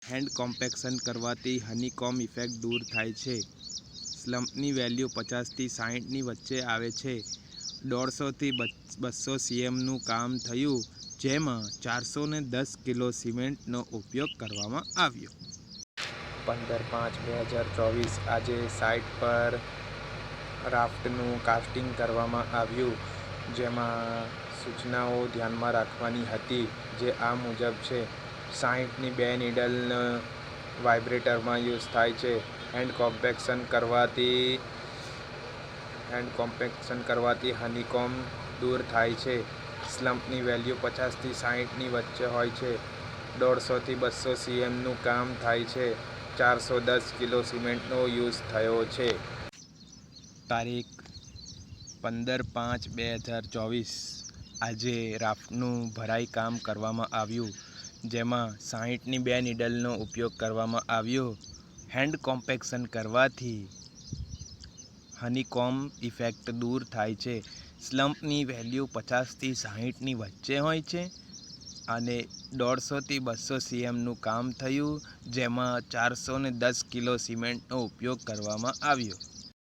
Hand compaction કરવાથી honeycomb effect દૂર થાય છે। સ્લમ્પની વેલ્યુ 50થી 60ની વચ્ચે આવે છે। 150થી 200 સીએમનું કામ થયું, જેમાં 410 કિલો સિમેન્ટનો ઉપયોગ કરવામાં આવ્યો। 15/5/2024 આજે સાઇટ પર રાફ્ટનું કાસ્ટિંગ કરવામાં આવ્યું, જેમાં સૂચનાઓ ધ્યાનમાં રાખવાની હતી, જે આ મુજબ છે। 60ની 2 નીડલ વાઇબ્રેટરમાં યુઝ થાય છે। હેન્ડ કોમ્પેક્શન કરવાથી હનીકોમ્બ દૂર થાય છે। સ્લમ્પની વેલ્યુ 50થી 60ની વચ્ચે હોય છે। 150થી 200 સીએમનું કામ થાય છે। 410 કિલો સિમેન્ટનો યુઝ થયો છે। તારીખ 15/5/2024 આજે રાફ્ટનું ભરાઈ કામ કરવામાં આવ્યું, જેમાં 60ની 2 નીડલનો ઉપયોગ કરવામાં આવ્યો। હેન્ડ કોમ્પેક્શન કરવાથી હનીકોમ્બ ઇફેક્ટ દૂર થાય છે। સ્લમ્પની વેલ્યુ 50થી 60ની વચ્ચે હોય છે અને 150થી 200 સીએમનું કામ થયું, જેમાં 410 કિલો સિમેન્ટનો ઉપયોગ કરવામાં આવ્યો।